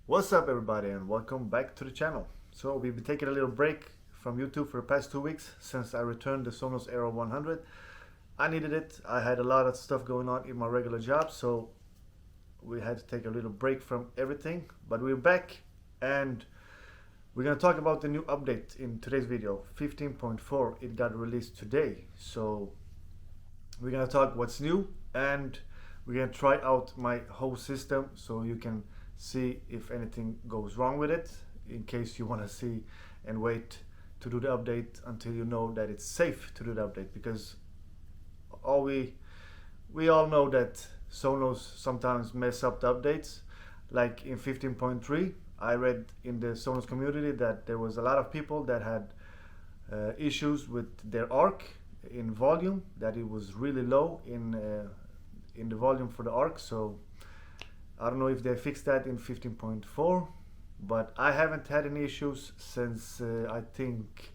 What's up everybody and welcome back to the channel. So we've been taking a little break from YouTube for the past 2 weeks since I returned the Sonos Era 100. I needed it. I had a lot of stuff going on in my regular job, so we had to take a little break from everything. But we're back and we're gonna talk about the new update in today's video. 15.4, it got released today. So we're gonna talk what's new and we're gonna try out my whole system so you can see if anything goes wrong with it, in case you want to see and wait to do the update until you know that it's safe to do the update, because we all know that Sonos sometimes mess up the updates. Like in 15.3, I read in the Sonos community that there was a lot of people that had issues with their arc in volume, that it was really low in the volume for the arc. So I don't know if they fixed that in 15.4, but I haven't had any issues since I think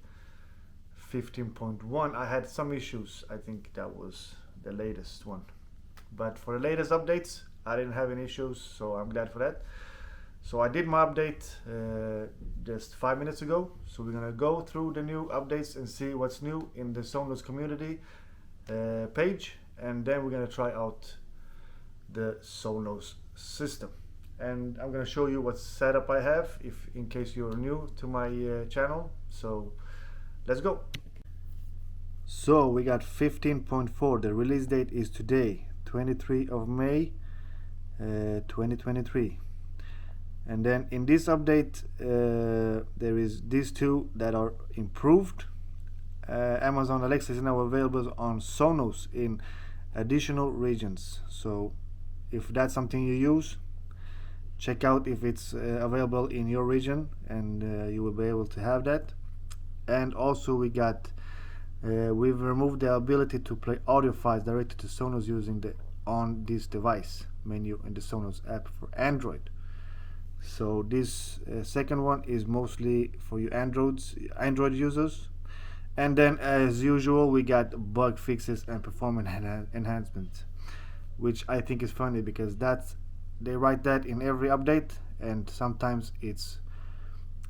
15.1. I had some issues. I think that was the latest one. But for the latest updates, I didn't have any issues, so I'm glad for that. So I did my update just 5 minutes ago. So we're gonna go through the new updates and see what's new in the Sonos community page, and then we're gonna try out the Sonos system, and I'm gonna show you what setup I have, if in case you're new to my channel. So let's go. So we got 15.4. The release date is today, 23 of May 2023. And then in this update there is these two that are improved. Amazon Alexa is now available on Sonos in additional regions. So if that's something you use, check out if it's available in your region, and you will be able to have that. And also we've removed the ability to play audio files directly to Sonos using the on this device menu in the Sonos app for Android. So this second one is mostly for you Android users. And then as usual we got bug fixes and performance enhancements, which I think is funny because they write that in every update, and sometimes it's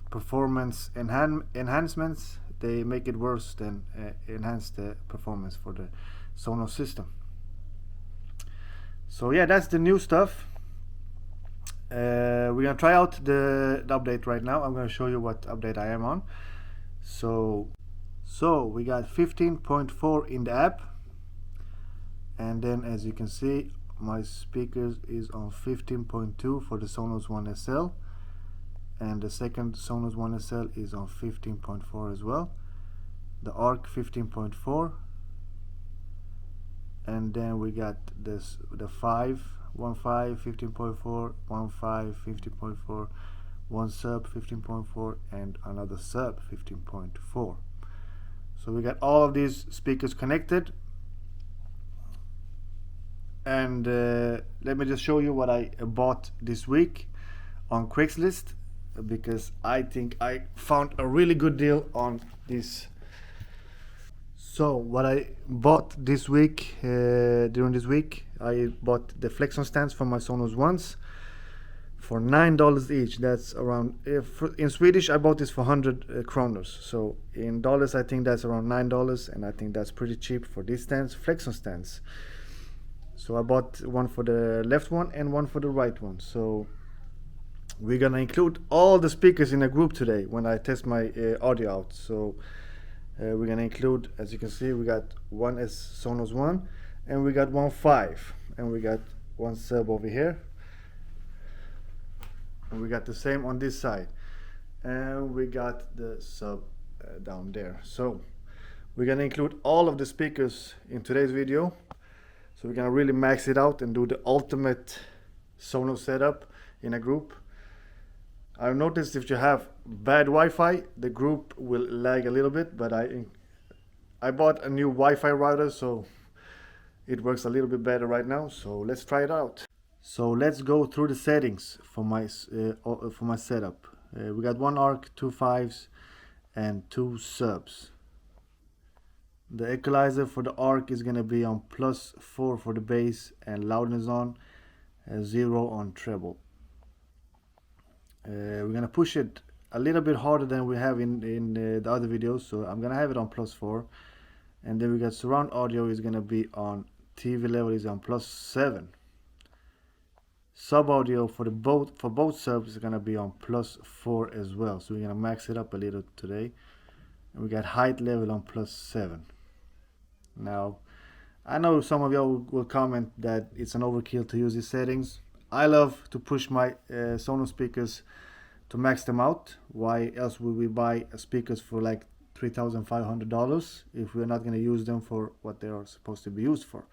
performance enhancements. They make it worse than enhance the performance for the Sonos system. So yeah, that's the new stuff. We're gonna try out the update right now. I'm gonna show you what update I am on. So we got 15.4 in the app, and then as you can see my speakers is on 15.2 for the Sonos One SL, and the second Sonos One SL is on 15.4 as well. The ARC 15.4, and then we got the 15 15.4, 15.4, one sub 15.4, and another sub 15.4. So we got all of these speakers connected. And let me just show you what I bought this week on Craigslist, because I think I found a really good deal on this. So what I bought this week, during this week, I bought the Flexon stands for my Sonos Ones for $9 each. That's around, in Swedish I bought this for 100 kroners. So in dollars I think that's around $9, and I think that's pretty cheap for these stands, Flexon stands. So I bought one for the left one and one for the right one. So we're gonna include all the speakers in a group today when I test my audio out. So we're gonna include, as you can see, we got one as Sonos One, and we got 1.5, and we got one sub over here, and we got the same on this side, and we got the sub down there. So we're gonna include all of the speakers in today's video. So we're gonna really max it out and do the ultimate Sonos setup in a group. I've noticed if you have bad Wi-Fi, the group will lag a little bit, but I bought a new Wi-Fi router, so it works a little bit better right now. So let's try it out. So let's go through the settings for my setup. We got one ARC, two fives, and two subs. The equalizer for the ARC is gonna be on +4 for the bass and loudness on, 0 on treble. We're gonna push it a little bit harder than we have in the other videos, so I'm gonna have it on +4, and then we got surround audio is gonna be on TV level is on +7. Sub audio for both subs is gonna be on +4 as well, so we're gonna max it up a little today. And we got height level on +7. Now, I know some of y'all will comment that it's an overkill to use these settings. I love to push my Sonos speakers to max them out. Why else would we buy speakers for like $3,500 if we're not going to use them for what they are supposed to be used for?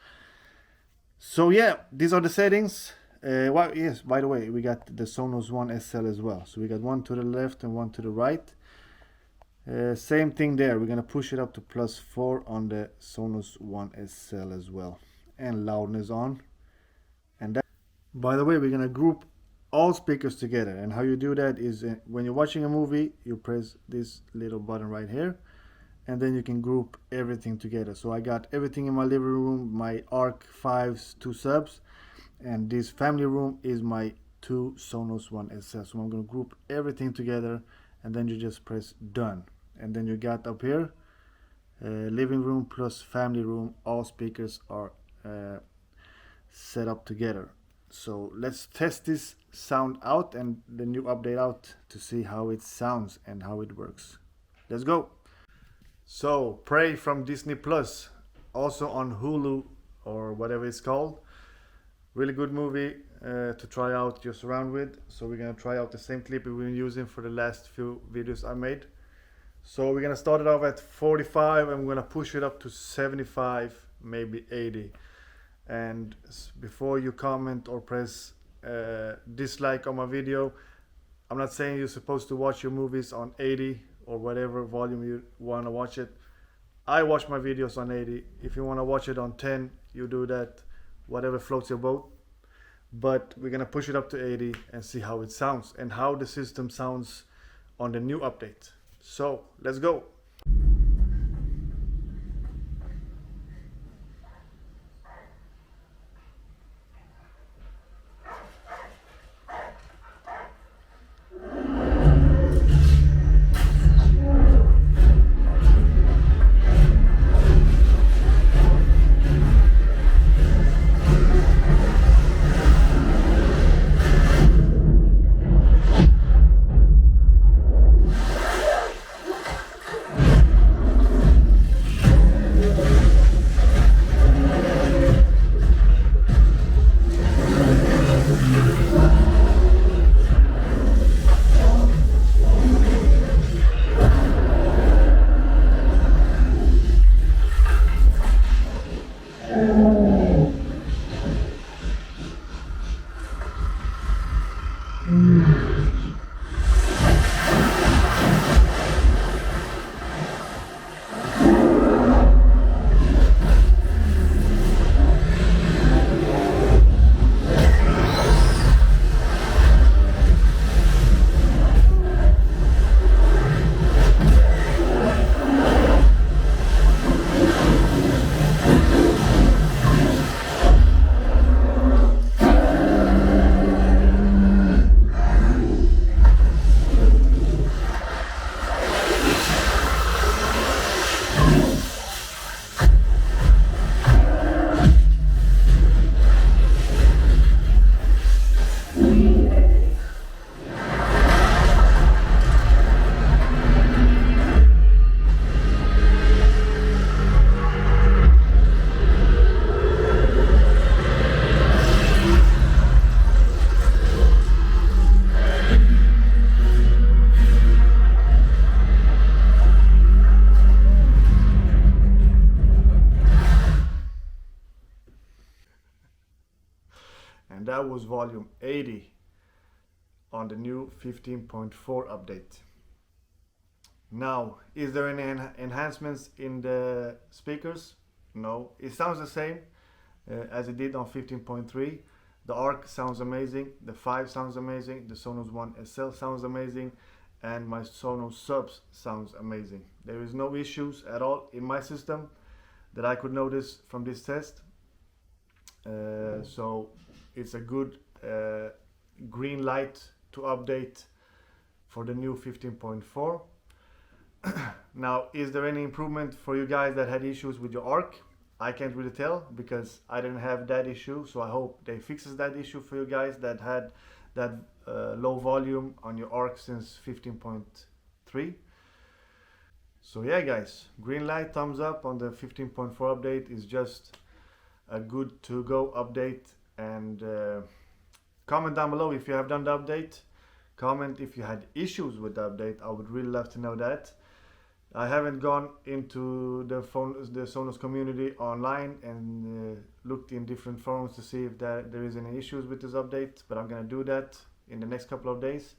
So yeah, these are the settings. Yes, by the way, we got the Sonos One SL as well. So we got one to the left and one to the right. Same thing there, we're gonna push it up to +4 on the Sonos One SL as well, and loudness on. And that, by the way, we're gonna group all speakers together, and how you do that is when you're watching a movie, you press this little button right here, and then you can group everything together. So I got everything in my living room, my Arc 5s, 2 subs, and this family room is my 2 Sonos One SL. So I'm gonna group everything together, and then you just press done. And then you got up here living room plus family room, all speakers are set up together. So let's test this sound out and the new update out to see how it sounds and how it works. Let's go. So Prey from Disney Plus, also on Hulu or whatever it's called. Really good movie to try out your surround with. So we're gonna try out the same clip we've been using for the last few videos I made. So we're gonna start it off at 45 and we're gonna push it up to 75, maybe 80. And before you comment or press dislike on my video, I'm not saying you're supposed to watch your movies on 80 or whatever volume you wanna watch it. I watch my videos on 80. If you wanna watch it on 10, you do that, whatever floats your boat. But we're gonna push it up to 80 and see how it sounds and how the system sounds on the new update. So let's go. And that was volume 80 on the new 15.4 update. Now, is there any enhancements in the speakers? No, it sounds the same as it did on 15.3. The Arc sounds amazing, the 5 sounds amazing, the Sonos One SL sounds amazing, and my Sonos subs sounds amazing. There is no issues at all in my system that I could notice from this test. So it's a good green light to update for the new 15.4. Now, is there any improvement for you guys that had issues with your ARC? I can't really tell because I didn't have that issue, so I hope they fixes that issue for you guys that had that low volume on your ARC since 15.3. So yeah guys, green light, thumbs up on the 15.4 update. Is just a good to go update, and comment down below if you have done the update. Comment if you had issues with the update. I would really love to know that. I haven't gone into the Sonos community online and looked in different forums to see if there is any issues with this update, but I'm gonna do that in the next couple of days.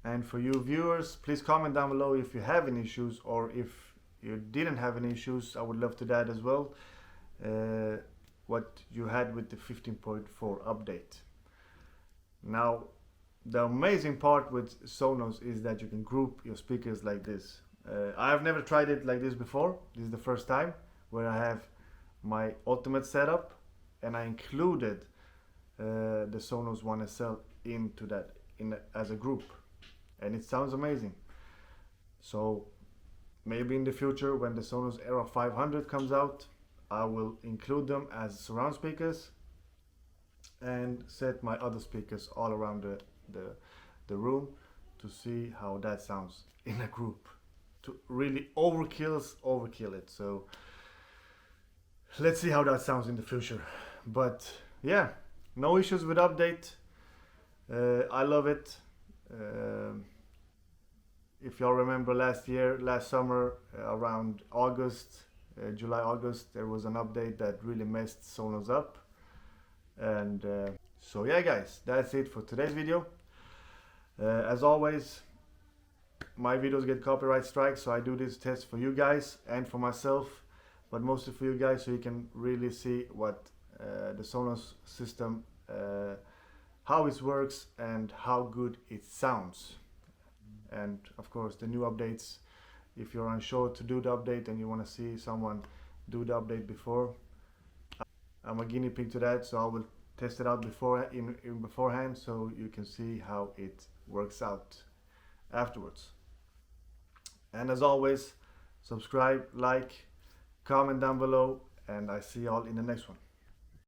And for you viewers, please comment down below if you have any issues, or if you didn't have any issues. I would love to that as well. What you had with the 15.4 update. Now, the amazing part with Sonos is that you can group your speakers like this. I have never tried it like this before. This is the first time where I have my ultimate setup, and I included the Sonos One SL into that as a group, and it sounds amazing. So maybe in the future when the Sonos Era 500 comes out, I will include them as surround speakers and set my other speakers all around the room to see how that sounds in a group. To really overkill it. So let's see how that sounds in the future. But yeah, no issues with update. I love it. If y'all remember last summer, around August, July, August, there was an update that really messed Sonos up. And so yeah guys, that's it for today's video. As always, my videos get copyright strikes, so I do this test for you guys and for myself, but mostly for you guys, so you can really see what the Sonos system, how it works and how good it sounds. And of course the new updates, if you're unsure to do the update and you want to see someone do the update before, I'm a guinea pig to that, so I will test it out beforehand, so you can see how it works out afterwards. And as always, subscribe, like, comment down below, and I see y'all in the next one.